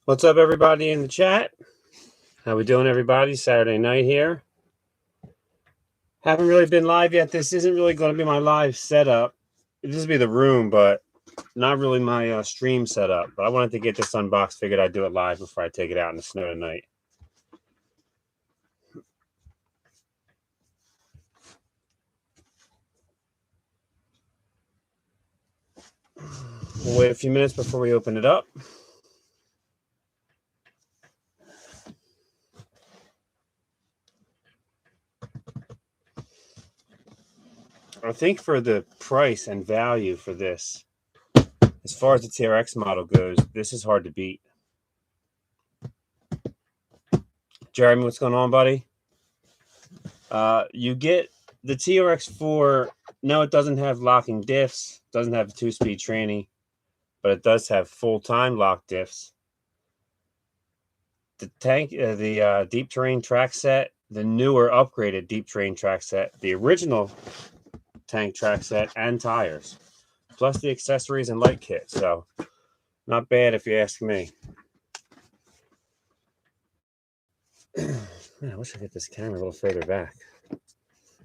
What's up, everybody in the chat? How we doing, everybody? Saturday night here. Haven't really been live yet. This isn't really going to be my live setup. This will be the room, but not really my stream setup. But I wanted to get this unboxed. Figured I'd do it live before I take it out in the snow tonight. We'll wait a few minutes before we open it up. I think for the price and value for this, as far as the TRX model goes, this is hard to beat. Jeremy, what's going on, buddy? You get the TRX4. No, it doesn't have locking diffs, doesn't have a 2-speed tranny, but it does have full-time lock diffs. The deep terrain track set, the newer upgraded deep terrain track set, the original tank track set, and tires, plus the accessories and light kit. So not bad if you ask me. Man, I wish I could get this camera a little further back.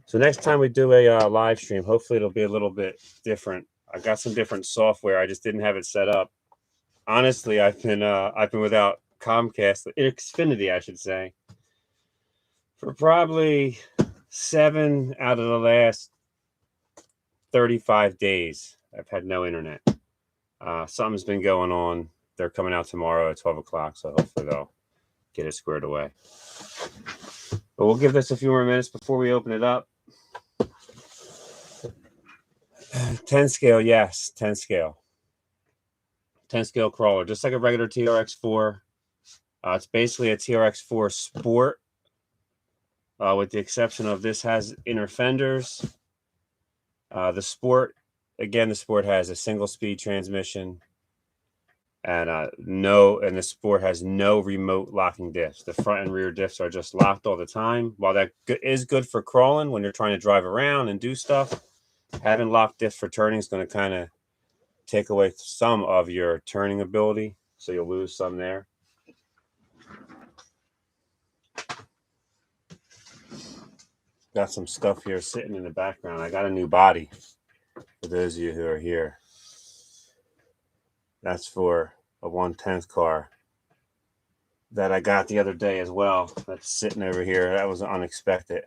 So next time we do a live stream, hopefully it'll be a little bit different. I got some different software. I just didn't have it set up. Honestly, I've been without Comcast, Xfinity, I should say, for probably 7 out of the last 35 days. I've had no internet. Something's been going on. They're coming out tomorrow at 12 o'clock, so hopefully they'll get it squared away. But we'll give this a few more minutes before we open it up. 10 scale, yes, 10 scale. 10 scale crawler, just like a regular TRX4. It's basically a TRX4 Sport, with the exception of this has inner fenders. The Sport, again, the Sport has a single-speed transmission, and the Sport has no remote locking diffs. The front and rear diffs are just locked all the time. While that is good for crawling when you're trying to drive around and do stuff, having locked diffs for turning is going to kind of take away some of your turning ability, so you'll lose some there. Got some stuff here sitting in the background. I got a new body for those of you who are here. That's for a 1/10 car that I got the other day as well. That's sitting over here. That was unexpected.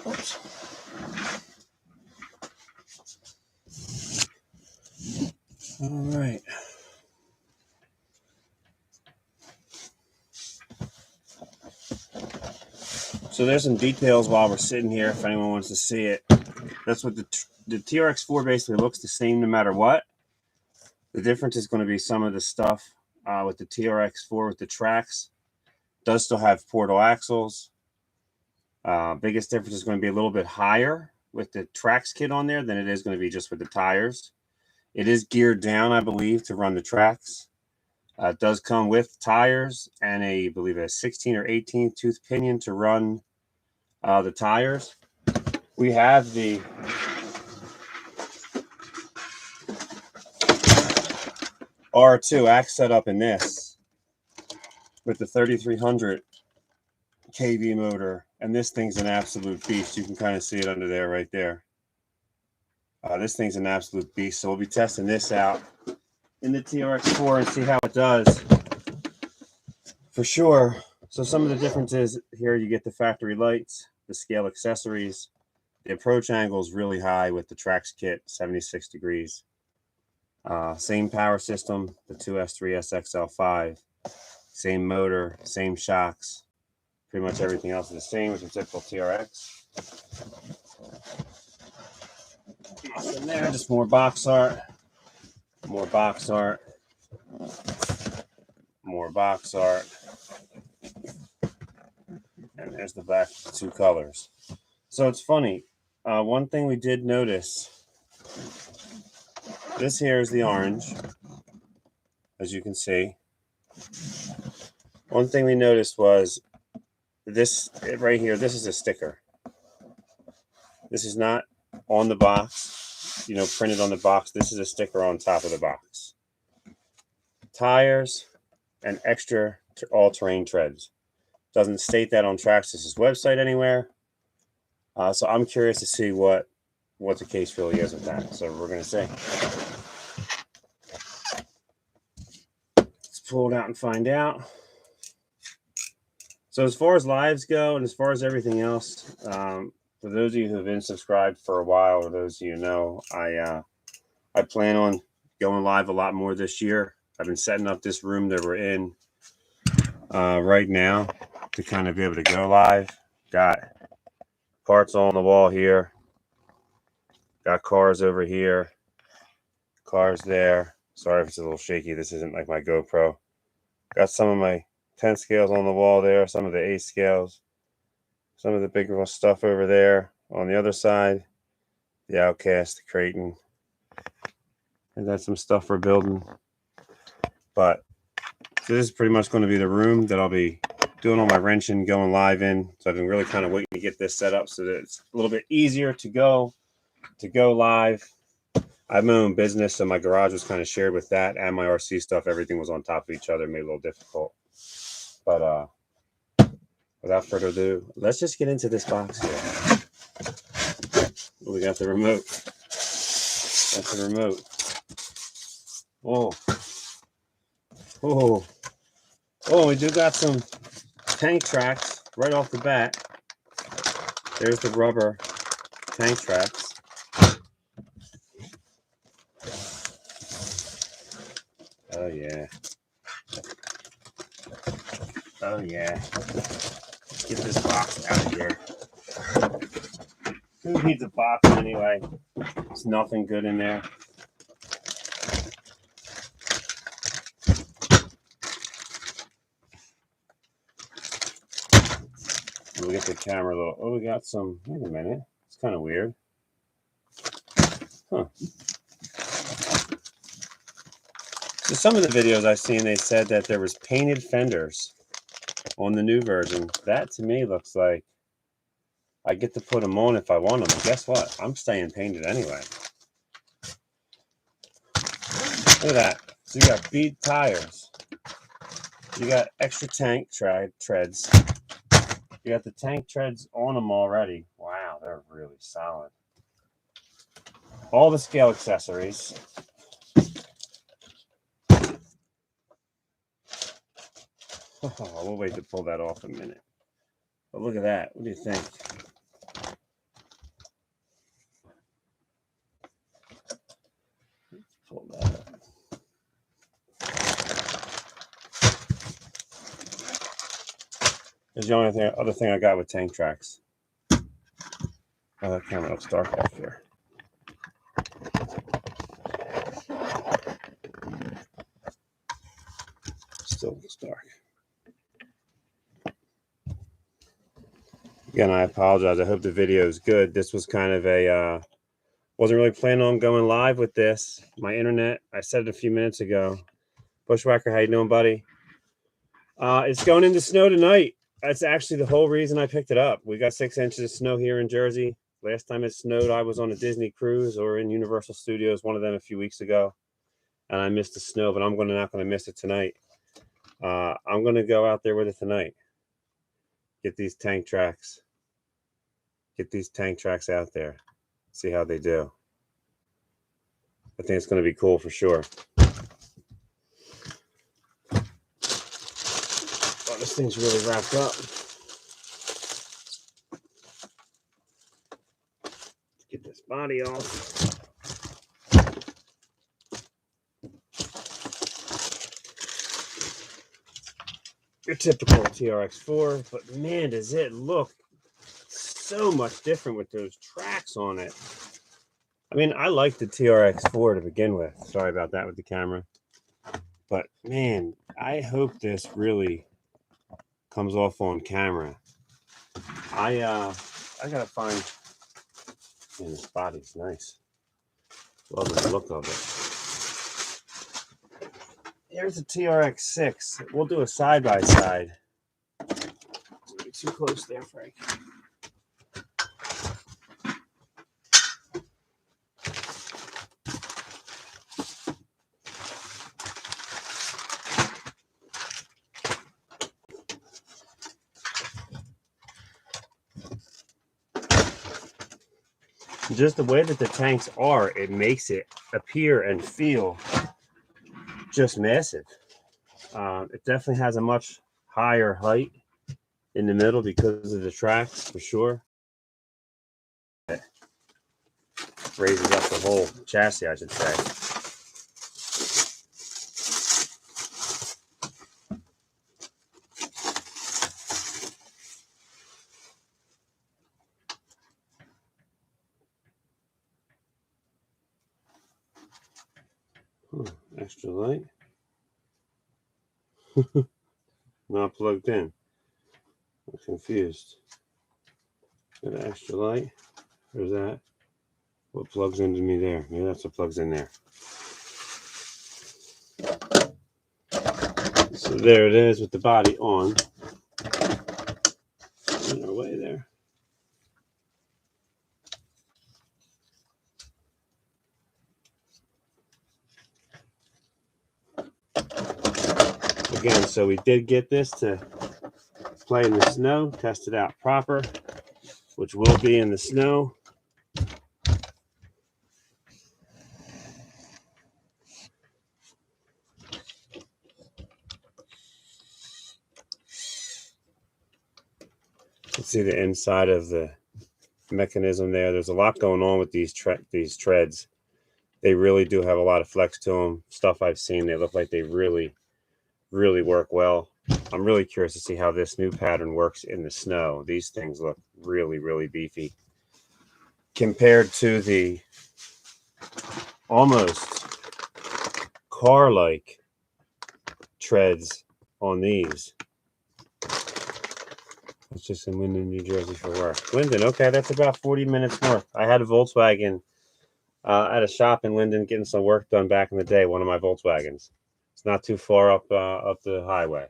Oops. All right. So there's some details while we're sitting here if anyone wants to see it. That's what the TRX4 basically looks the same no matter what. The difference is going to be some of the stuff with the TRX4 with the Traxx. Does still have portal axles. Biggest difference is going to be a little bit higher with the Traxx kit on there than it is going to be just with the tires. It is geared down, I believe, to run the Traxx. It does come with tires and I believe a 16 or 18 tooth pinion to run the tires. We have the R2 axe set up in this with the 3300 kV motor, and this thing's an absolute beast. You can kind of see it under there right there. This thing's an absolute beast, so we'll be testing this out in the TRX4 and see how it does for sure. So some of the differences here, you get the factory lights, the scale accessories. The approach angle is really high with the Traxx kit, 76 degrees. Same power system, the 2S3SXL5. Same motor, same shocks. Pretty much everything else is the same as a typical TRX. Nothing there, just more box art. More box art. More box art. And there's the back of the two colors. So it's funny. One thing we did notice, this here is the orange. as you can see. One thing we noticed was this right here. This is a sticker. This is not on the box, you know, printed on the box. This is a sticker on top of the box. Tires and extra all-terrain treads. Doesn't state that on Traxxas' website anywhere. So I'm curious to see what the case really is with that. So we're going to see. Let's pull it out and find out. So as far as lives go and as far as everything else, for those of you who have been subscribed for a while, or those of you know, I plan on going live a lot more this year. I've been setting up this room that we're in right now to kind of be able to go live. Got parts on the wall here. Got cars over here. Cars there. Sorry if it's a little shaky. This isn't like my GoPro. Got some of my 10 scales on the wall there. Some of the 8 scales. Some of the bigger stuff over there. On the other side, the Outcast, the Creighton. And that's some stuff we're building. But so this is pretty much going to be the room that I'll be doing all my wrenching, going live in. So I've been really kind of waiting to get this set up so that it's a little bit easier to go live. I have my own business, so my garage was kind of shared with that, and my RC stuff. Everything was on top of each other, made it a little difficult. But without further ado, let's just get into this box here. Oh, we got the remote. That's the remote. Oh. Oh. Oh, we do got some tank tracks right off the bat. There's the rubber tank tracks. Oh yeah. Oh yeah. Let's get this box out of here. Who needs a box anyway? There's nothing good in there. We'll get the camera a little. Oh, we got some. Wait a minute. It's kind of weird. Huh. So some of the videos I've seen, they said that there was painted fenders on the new version. That to me looks like I get to put them on if I want them. And guess what? I'm staying painted anyway. Look at that. So you got bead tires. You got extra tank treads. You got the tank treads on them already. Wow, they're really solid. All the scale accessories. Oh, we'll wait to pull that off a minute. But look at that. What do you think? Let's pull that up. There's the only other thing I got with tank tracks. Oh, that camera looks dark off here. Still looks dark. Again, I apologize. I hope the video is good. This was kind of a, wasn't really planning on going live with this. My internet, I said it a few minutes ago. Bushwhacker, how you doing, buddy? It's going into snow tonight. That's actually the whole reason I picked it up. We got 6 inches of snow here in Jersey. Last time it snowed, I was on a Disney cruise or in Universal Studios, one of them a few weeks ago. And I missed the snow, but I'm not going to miss it tonight. I'm going to go out there with it tonight. Get these tank tracks. Get these tank tracks out there. See how they do. I think it's going to be cool for sure. Oh, this thing's really wrapped up. Let's get this body off. Your typical TRX4, but man, does it look so much different with those tracks on it. I mean, I like the TRX4 to begin with. Sorry about that with the camera. But man, I hope this really comes off on camera. I gotta find. Man, this body's nice. Love the look of it. Here's a TRX6. We'll do a side by side. Don't too close there, Frank. Just the way that the tanks are, it makes it appear and feel just massive. It definitely has a much higher height in the middle because of the tracks, for sure. It raises up the whole chassis, I should say. Extra light. Not plugged in. I'm confused. Got an extra light. There's that. What plugs into me there? Maybe that's what plugs in there. So there it is with the body on. In our way there. Again, so we did get this to play in the snow, test it out proper, which will be in the snow. Let's see the inside of the mechanism there. There's a lot going on with these treads. They really do have a lot of flex to them. Stuff I've seen, they look like they really work well. I'm really curious to see how this new pattern works in the snow. These things look really beefy compared to the almost car-like treads on these. It's just in Linden, New Jersey for work. Linden, okay, that's about 40 minutes north. I had a Volkswagen at a shop in Linden getting some work done back in the day, one of my Volkswagens. It's not too far up the highway.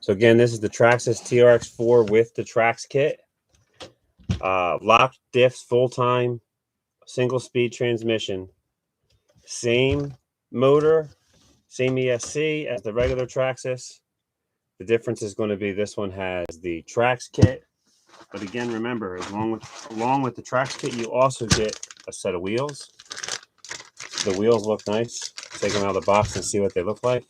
So again, this is the Traxxas TRX4 with the Traxx kit. Locked diffs, full-time, single-speed transmission. Same motor, same ESC as the regular Traxxas. The difference is going to be this one has the Traxx kit. But again, remember, along with the Traxx kit, you also get a set of wheels. The wheels look nice. Take them out of the box and see what they look like.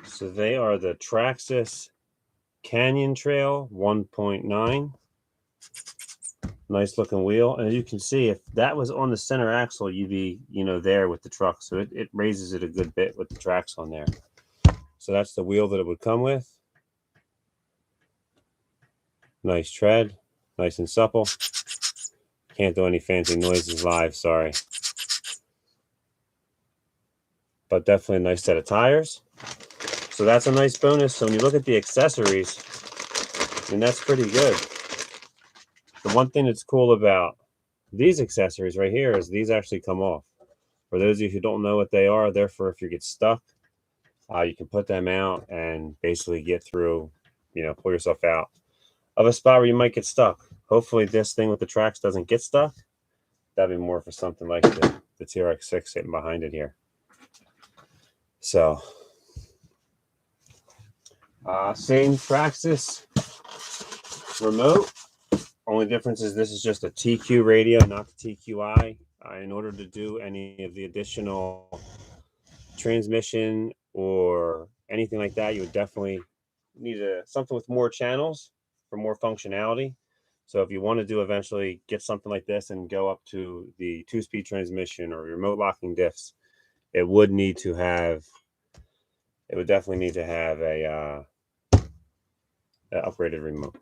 So they are the Traxxas Canyon Trail 1.9. Nice looking wheel. And as you can see, if that was on the center axle, you'd be, there with the truck. So it raises it a good bit with the tracks on there. So that's the wheel that it would come with. Nice tread, nice and supple. Can't do any fancy noises live, sorry. But definitely a nice set of tires. So that's a nice bonus. So when you look at the accessories, that's pretty good. The one thing that's cool about these accessories right here is these actually come off. For those of you who don't know what they are, they're for if you get stuck, you can put them out and basically get through, pull yourself out of a spot where you might get stuck. Hopefully this thing with the Traxx doesn't get stuck. That'd be more for something like the TRX6 sitting behind it here. So, same Traxxas remote. Only difference is this is just a TQ radio, not the TQI. In order to do any of the additional transmission or anything like that, you would definitely need something with more channels for more functionality. So if you want to do eventually get something like this and go up to the 2-speed transmission or remote locking diffs, it would definitely need to have a upgraded remote.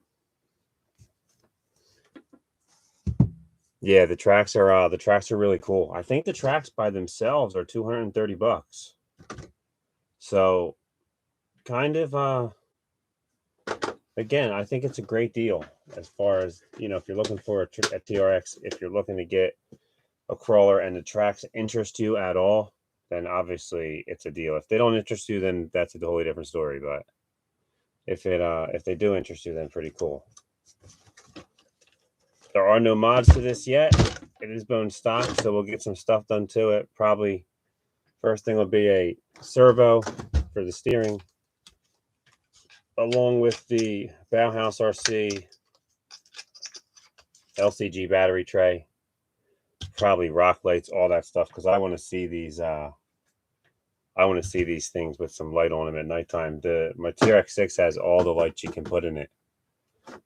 Yeah, the Traxx are really cool. I think the Traxx by themselves are $230. So kind of again, I think it's a great deal as far as, you know, if you're looking for a TRX, if you're looking to get a crawler and the Traxx interest you at all, then obviously it's a deal. If they don't interest you, then that's a totally different story. But if they do interest you, then pretty cool. There are no mods to this yet. It is bone stock, so we'll get some stuff done to it. Probably first thing will be a servo for the steering, along with the Bauhaus RC LCG battery tray, probably rock lights, all that stuff, because I want to see these things with some light on them at nighttime. My TRX6 has all the lights you can put in it,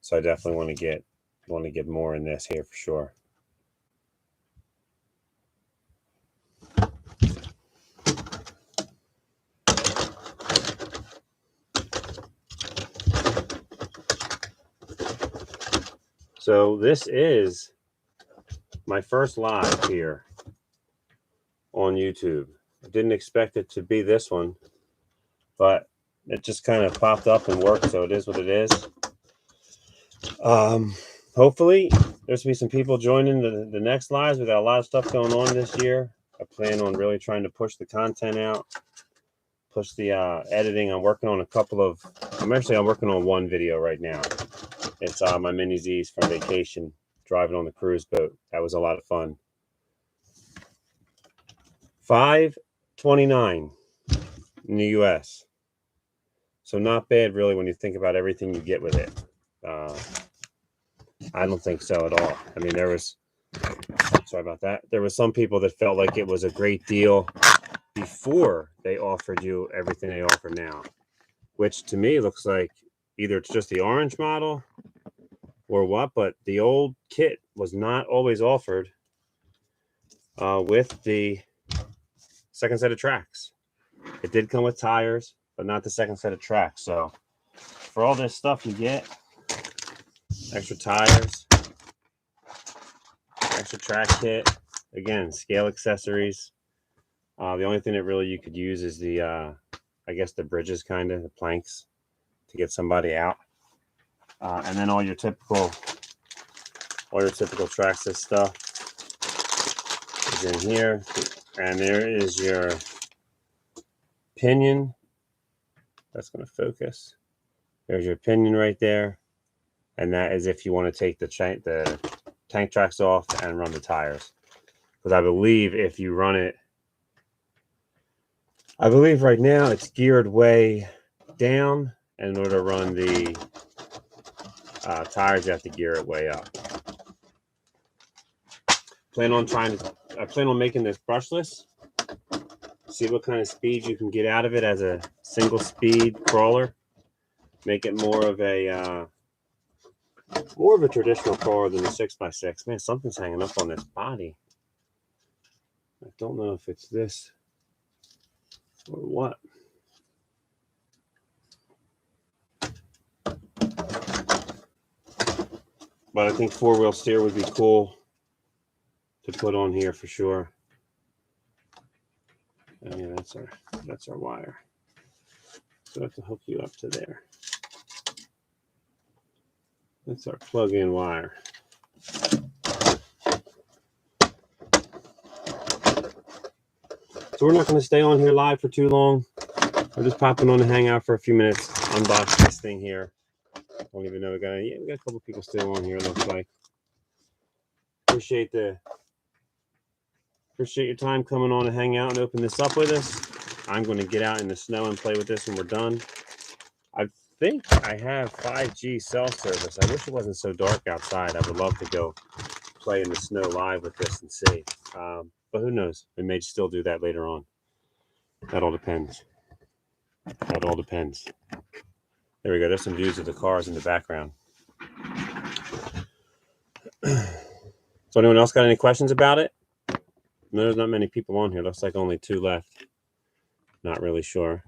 so I definitely want to get more in this here for sure. So this is my first live here on YouTube. I didn't expect it to be this one, but it just kind of popped up and worked, so it is what it is. Hopefully there's gonna be some people joining the next lives. We got a lot of stuff going on this year. I plan on really trying to push the content out, push the editing. I'm working on I'm working on one video right now. It's my mini Z's from vacation, driving on the cruise boat. That was a lot of fun. $529 in the US. So not bad, really, when you think about everything you get with it. I don't think so at all. I mean, sorry about that. There was some people that felt like it was a great deal before they offered you everything they offer now, which to me looks like either it's just the orange model or what, but the old kit was not always offered with the second set of tracks. It did come with tires, but not the second set of tracks. So for all this stuff you get, extra tires, extra track kit, again, scale accessories. The only thing that really you could use is the I guess the bridges, kind of the planks to get somebody out, and then all your typical Traxxas stuff is in here. And there is your pinion. That's going to focus. There's your pinion right there, and that is if you want to take the tank tracks off and run the tires. Because I believe if you run it, I believe right now it's geared way down, and in order to run the tires, you have to gear it way up. I plan on making this brushless. See what kind of speed you can get out of it as a single speed crawler. Make it more of a traditional crawler than the 6x6. Man, something's hanging up on this body. I don't know if it's this or what. But I think 4-wheel steer would be cool to put on here for sure. And yeah, that's our wire. So I have to hook you up to there. That's our plug-in wire. So we're not going to stay on here live for too long. We're just popping on to hang out for a few minutes, unbox this thing here. Don't even know we got a couple people still on here, it looks like. Appreciate your time coming on to hang out and open this up with us. I'm going to get out in the snow and play with this when we're done. I think I have 5G cell service. I wish it wasn't so dark outside. I would love to go play in the snow live with this and see. But who knows? We may still do that later on. That all depends. That all depends. There we go. There's some views of the cars in the background. So anyone else got any questions about it? No, there's not many people on here. Looks like only 2 left. Not really sure.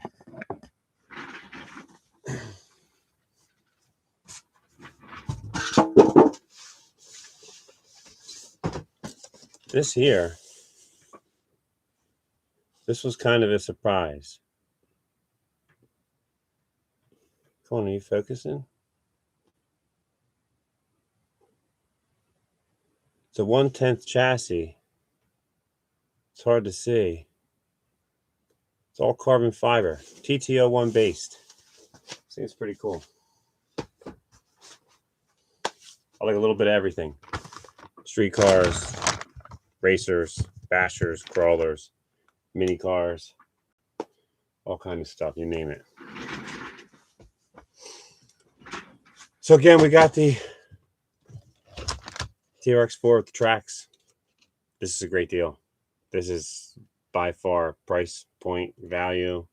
This here, this was kind of a surprise. Come on, are you focusing? It's a 1/10 chassis. It's hard to see. It's all carbon fiber, TTO1 based. Seems pretty cool. I like a little bit of everything. Street cars, racers, bashers, crawlers, mini cars, all kind of stuff, you name it. So again, we got the TRX4 Traxx. This is a great deal. This is by far price point value.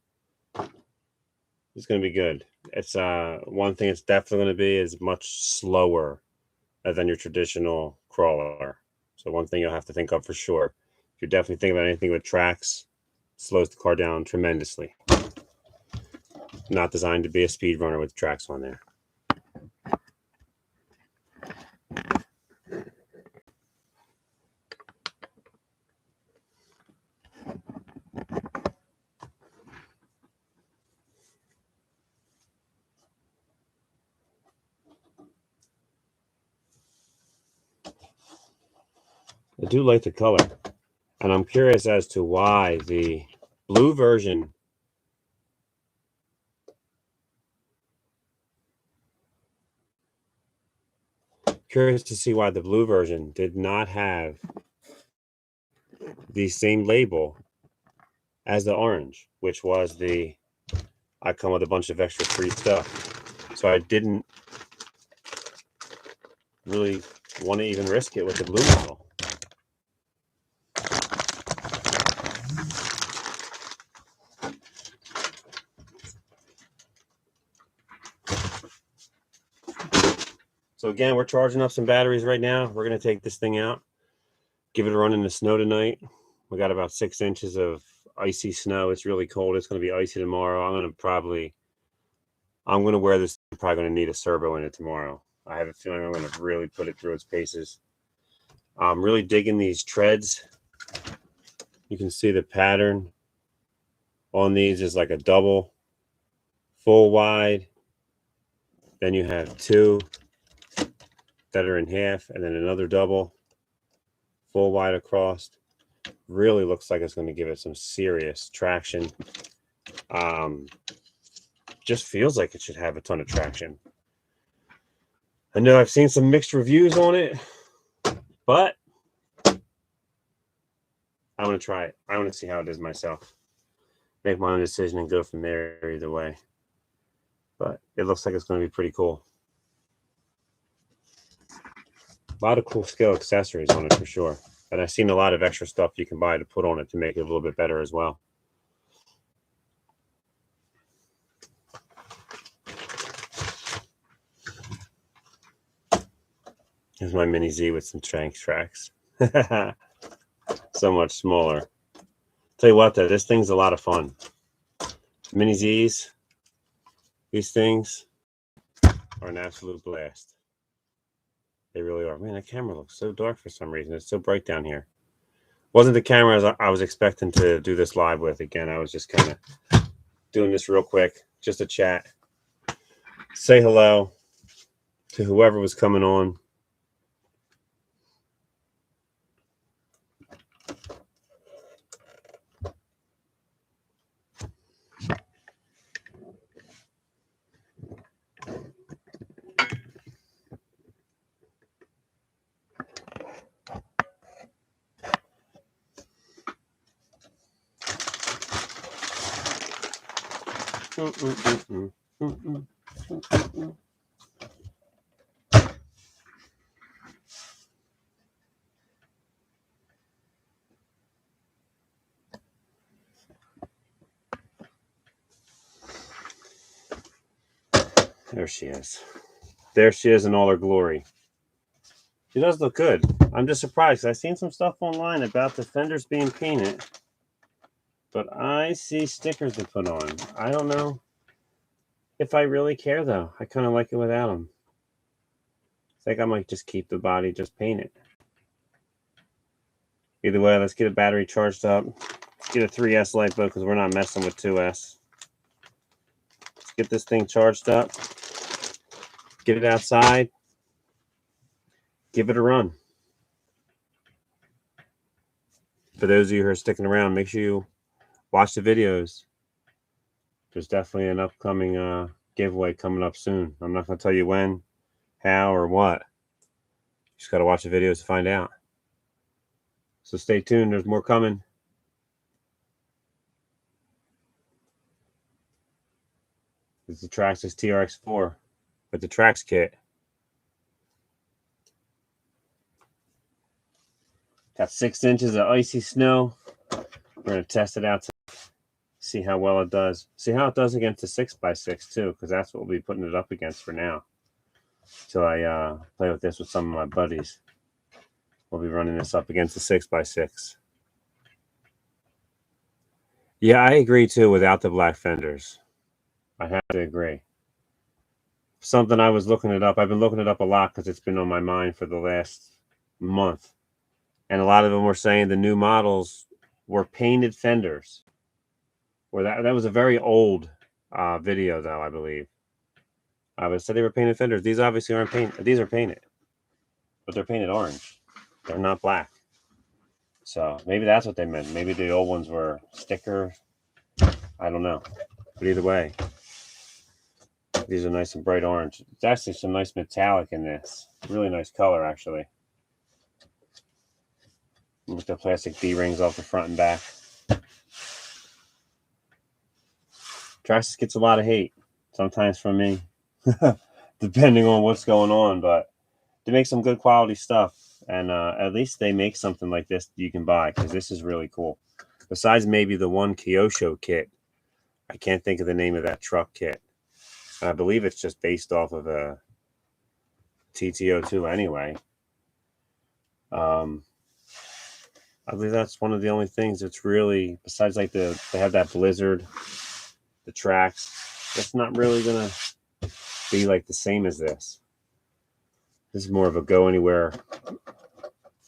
It's going to be good. It's one thing it's definitely going to be is much slower than your traditional crawler. So one thing you'll have to think of for sure. If you're definitely thinking about anything with Traxx, it slows the car down tremendously. Not designed to be a speed runner with Traxx on there. I do like the color, and I'm curious as to why the blue version did not have the same label as the orange, which was the I come with a bunch of extra free stuff. So I didn't really want to even risk it with the blue model. So again, we're charging up some batteries right now. We're going to take this thing out, give it a run in the snow tonight. We got about 6 inches of icy snow. It's really cold. It's going to be icy tomorrow. I'm going to wear this. I'm probably going to need a servo in it tomorrow. I have a feeling I'm going to really put it through its paces. I'm really digging these treads. You can see the pattern on these is like a double, full wide. Then you have two that are in half, and then another double, full wide across. Really looks like it's going to give it some serious traction. Just feels like it should have a ton of traction. I know I've seen some mixed reviews on it, but I want to try it. I want to see how it is myself. Make my own decision and go from there either way. But it looks like it's going to be pretty cool. A lot of cool scale accessories on it for sure. And I've seen a lot of extra stuff you can buy to put on it to make it a little bit better as well. Here's my Mini Z with some Traxxas. So much smaller. Tell you what though, this thing's a lot of fun. Mini Zs, these things are an absolute blast. They really are. Man, that camera looks so dark for some reason. It's so bright down here. Wasn't the camera I was expecting to do this live with. Again, I was just kind of doing this real quick, just a chat. Say hello to whoever was coming on. There she is. There she is in all her glory. She does look good. I'm just surprised. I've seen some stuff online about the fenders being painted, but I see stickers to put on. I don't know if I really care though. I kind of like it without them. I think I might just keep the body just painted. Either way, let's get a battery charged up. Let's get a 3S LiPo because we're not messing with 2S. Let's get this thing charged up. Get it outside. Give it a run. For those of you who are sticking around, make sure you watch the videos. There's definitely an upcoming giveaway coming up soon. I'm not going to tell you when, how, or what. You just got to watch the videos to find out. So stay tuned. There's more coming. This is the Traxxas TRX4 with the Traxx kit. Got 6 inches of icy snow. We're going to test it out to see how well it does. See how it does against a 6x6 too, because that's what we'll be putting it up against for now. Till I play with this with some of my buddies. We'll be running this up against a 6x6. Yeah, I agree too without the black fenders. I have to agree. Something I was looking it up. I've been looking it up a lot because it's been on my mind for the last month. And a lot of them were saying the new models were painted fenders. Or that was a very old video, though, I believe. I would say they were painted fenders. These obviously aren't painted. These are painted. But they're painted orange. They're not black. So maybe that's what they meant. Maybe the old ones were sticker. I don't know. But either way, these are nice and bright orange. It's actually some nice metallic in this. Really nice color, actually. With the plastic D-rings off the front and back. Traxxas gets a lot of hate. Sometimes from me. Depending on what's going on. But they make some good quality stuff. And at least they make something like this you can buy. Because this is really cool. Besides maybe the one Kyosho kit. I can't think of the name of that truck kit. I believe it's just based off of a TTO2 anyway. I believe that's one of the only things that's really, besides like they have that Blizzard, the Traxx, that's not really going to be like the same as this. This is more of a go anywhere,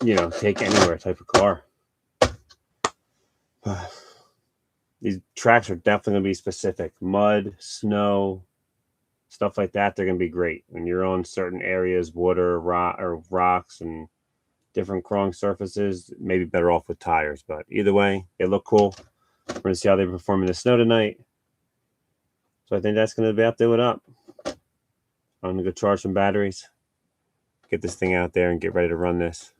take anywhere type of car. These tracks are definitely going to be specific. Mud, snow, stuff like that, they're going to be great. When you're on certain areas, water, rocks, and different crawling surfaces, maybe better off with tires. But either way, they look cool. We're going to see how they perform in the snow tonight. So I think that's going to about do it up. I'm going to go charge some batteries, get this thing out there, and get ready to run this.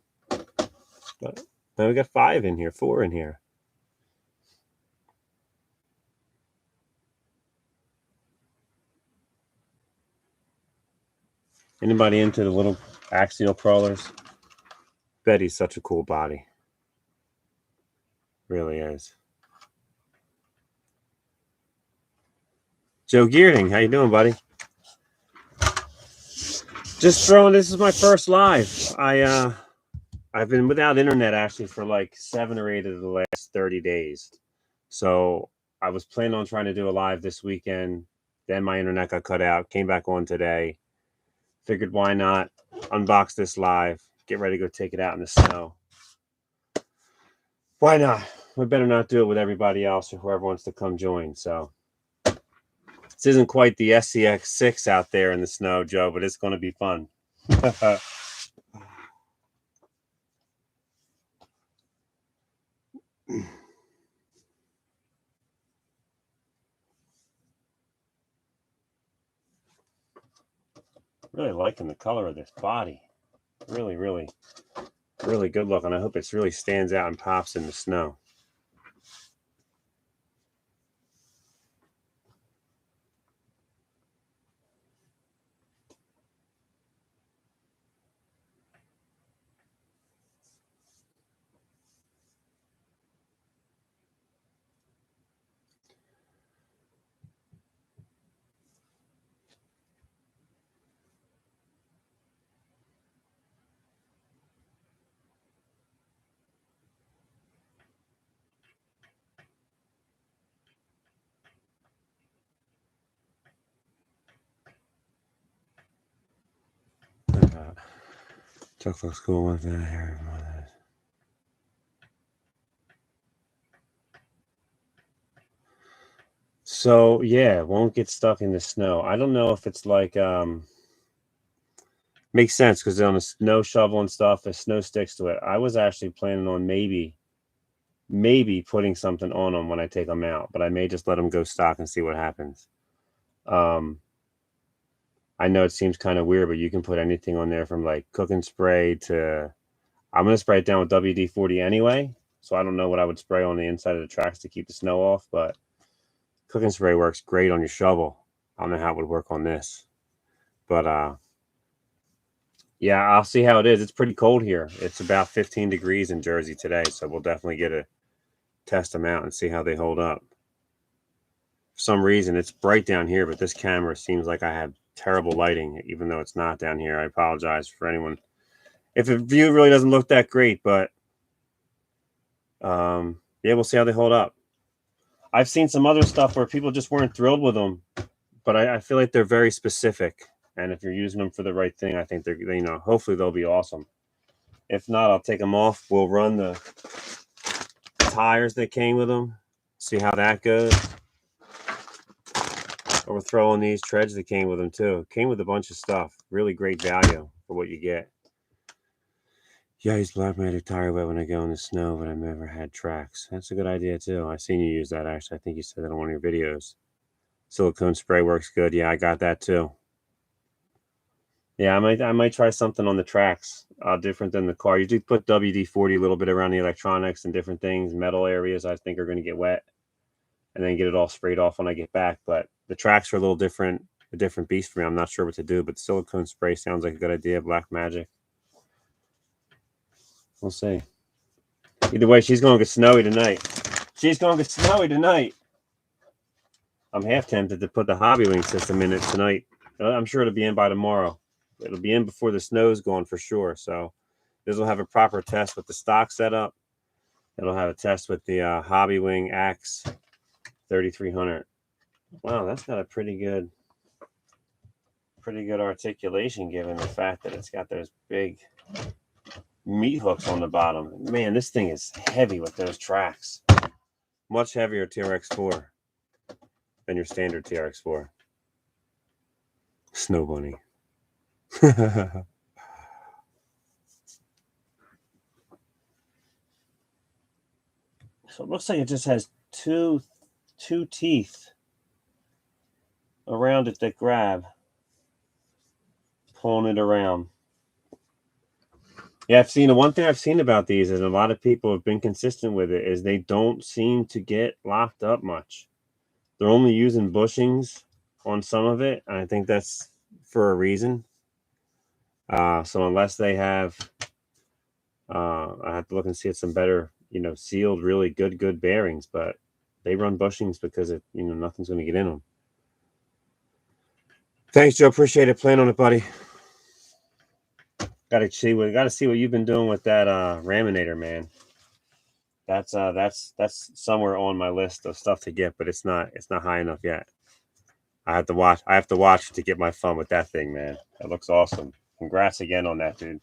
But now we got 4 in here. Anybody into the little axial crawlers? Betty's such a cool body. Really is. Joe Geerding, how you doing, buddy? Just throwing. This is my first live. I've been without internet actually for like 7 or 8 of the last 30 days. So I was planning on trying to do a live this weekend. Then my internet got cut out. Came back on today. Figured why not unbox this live. Get ready to go take it out in the snow. Why not? We better not do it with everybody else or whoever wants to come join. So this isn't quite the SCX6 out there in the snow, Joe, but it's going to be fun. Really liking the color of this body. Really, really, really good looking. I hope it really stands out and pops in the snow. Truck looks cool with that here. So yeah, it won't get stuck in the snow. I don't know if it's like makes sense because on a snow shovel and stuff, the snow sticks to it. I was actually planning on maybe putting something on them when I take them out, but I may just let them go stock and see what happens. I know it seems kind of weird, but you can put anything on there from like cooking spray to, I'm going to spray it down with WD-40 anyway. So I don't know what I would spray on the inside of the tracks to keep the snow off, but cooking spray works great on your shovel. I don't know how it would work on this, but yeah, I'll see how it is. It's pretty cold here. It's about 15 degrees in Jersey today, so we'll definitely get to test them out and see how they hold up. For some reason, it's bright down here, but this camera seems like I have terrible lighting, even though it's not down here. I apologize for anyone if the view really doesn't look that great, but yeah, we'll see how they hold up. I've seen some other stuff where people just weren't thrilled with them, but I feel like they're very specific. And if you're using them for the right thing, I think they're, you know, hopefully they'll be awesome. If not, I'll take them off. We'll run the tires that came with them, see how that goes. Or we'll throw on these treads that came with them too. It came with a bunch of stuff. Really great value for what you get. Yeah, I use black magic tire wet when I go in the snow, but I've never had Traxx. That's a good idea too. I've seen you use that actually. I think you said that on one of your videos. Silicone spray works good. Yeah, I got that too. Yeah, I might try something on the Traxx, different than the car. You do put WD-40 a little bit around the electronics and different things, metal areas I think are going to get wet, and then get it all sprayed off when I get back. But the Traxx are a little different, a different beast for me. I'm not sure what to do, but silicone spray sounds like a good idea. Black magic. We'll see. Either way, she's going to get snowy tonight. She's going to get snowy tonight. I'm half tempted to put the hobby wing system in it tonight. I'm sure it'll be in by tomorrow. It'll be in before the snow's gone for sure. So this will have a proper test with the stock setup. It'll have a test with the Hobby Wing Axe 3300. Wow, that's got a pretty good articulation given the fact that it's got those big meat hooks on the bottom. Man, this thing is heavy with those Traxx. Much heavier TRX4 than your standard TRX4. Snow bunny. So it looks like it just has two teeth around it that grab, pulling it around. Yeah, I've seen the one thing I've seen about these is a lot of people have been consistent with it is they don't seem to get locked up much. They're only using bushings on some of it, and I think that's for a reason. So unless they have, I have to look and see if some better, you know, sealed, really good bearings, but they run bushings because it, you know, nothing's going to get in them. Thanks, Joe. Appreciate it. Plan on it, buddy. Got to see what you've been doing with that Raminator, man. That's somewhere on my list of stuff to get, but it's not high enough yet. I have to watch to get my fun with that thing, man. That looks awesome. Congrats again on that, dude.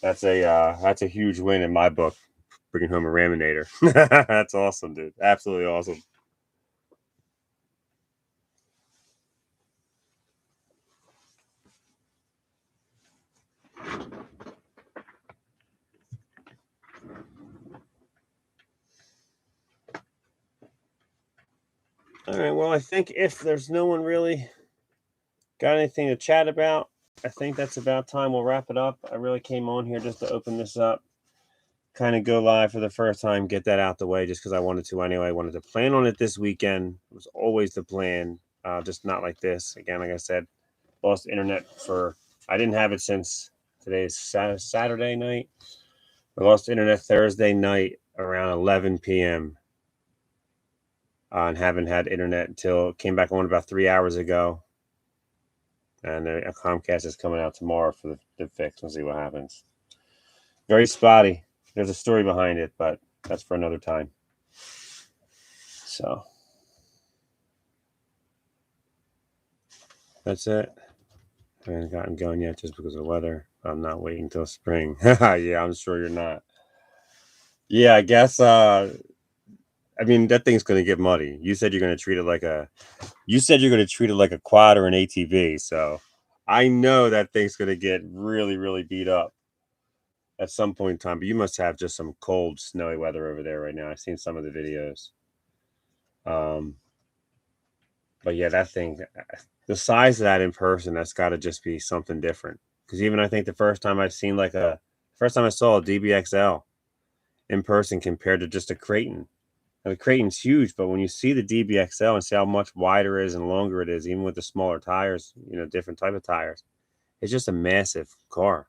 That's a huge win in my book, bringing home a Raminator. That's awesome, dude. Absolutely awesome. All right, well, I think if there's no one really got anything to chat about, I think that's about time. We'll wrap it up. I really came on here just to open this up, kind of go live for the first time, get that out the way just because I wanted to anyway. I wanted to plan on it this weekend. It was always the plan, just not like this. Again, like I said, lost internet I didn't have it since today's Saturday night. I lost internet Thursday night around 11 p.m. And haven't had internet until it came back on about 3 hours ago. And a Comcast is coming out tomorrow for the fix. We'll see what happens. Very spotty. There's a story behind it, but that's for another time. So that's it. I haven't gotten going yet just because of the weather. I'm not waiting till spring. Yeah, I'm sure you're not. Yeah, I guess I mean, that thing's going to get muddy. You said you're going to treat it like a, you said you're going to treat it like a quad or an ATV. So I know that thing's going to get really, really beat up at some point in time. But you must have just some cold, snowy weather over there right now. I've seen some of the videos. But yeah, that thing, the size of that in person, that's got to just be something different. Because even I think the first time I've seen like a, first time I saw a DBXL in person compared to just a Creighton. Now, the Creighton's huge, but when you see the DBXL and see how much wider it is and longer it is, even with the smaller tires, you know, different type of tires, it's just a massive car.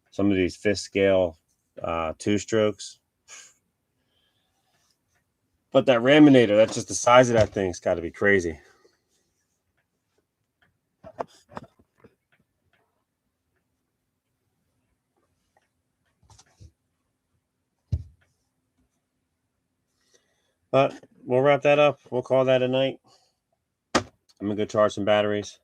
Some of these fifth scale two strokes. But that Raminator, that's just the size of that thing. It's got to be crazy. But we'll wrap that up. We'll call that a night. I'm going to go charge some batteries.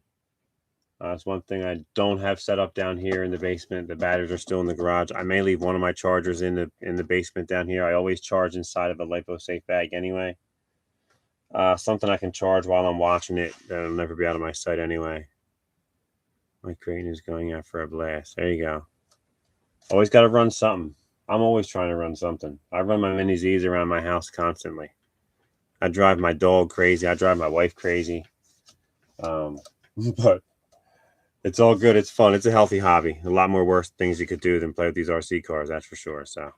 That's one thing I don't have set up down here in the basement. The batteries are still in the garage. I may leave one of my chargers in the basement down here. I always charge inside of a LipoSafe bag anyway. Something I can charge while I'm watching it. That'll never be out of my sight anyway. My crane is going out for a blast. There you go. Always got to run something. I'm always trying to run something. I run my Mini Z's around my house constantly. I drive my dog crazy. I drive my wife crazy. But it's all good. It's fun. It's a healthy hobby. A lot more worse things you could do than play with these RC cars, that's for sure. So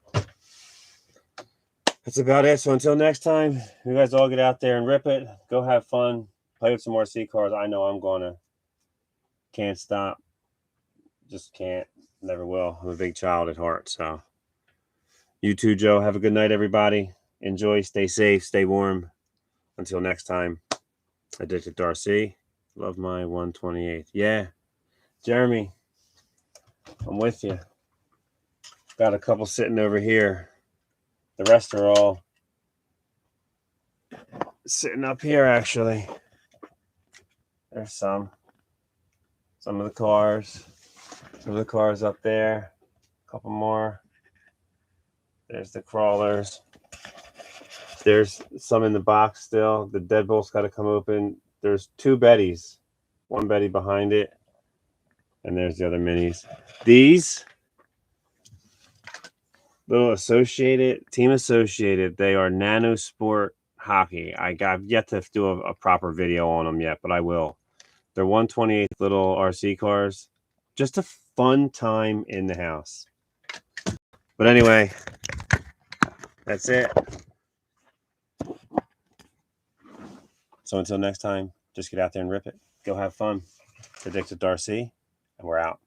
that's about it. So until next time, you guys all get out there and rip it. Go have fun. Play with some RC cars. I know I'm going to. Can't stop. Just can't. Never will. I'm a big child at heart. So you too, Joe. Have a good night, everybody. Enjoy. Stay safe. Stay warm. Until next time, Addicted Darcy. Love my 128th. Yeah. Jeremy, I'm with you. Got a couple sitting over here. The rest are all sitting up here, actually. There's some of the cars. Some of the cars up there. A couple more. There's the crawlers. There's some in the box still. The deadbolt's got to come open. There's two Bettys. One Betty behind it. And there's the other minis. These little Team Associated, they are Nano Sport Hockey. I've yet to do a proper video on them yet, but I will. They're 128th little RC cars. Just a fun time in the house. But anyway, that's it. So until next time, just get out there and rip it. Go have fun. Addicted Darcy, and we're out.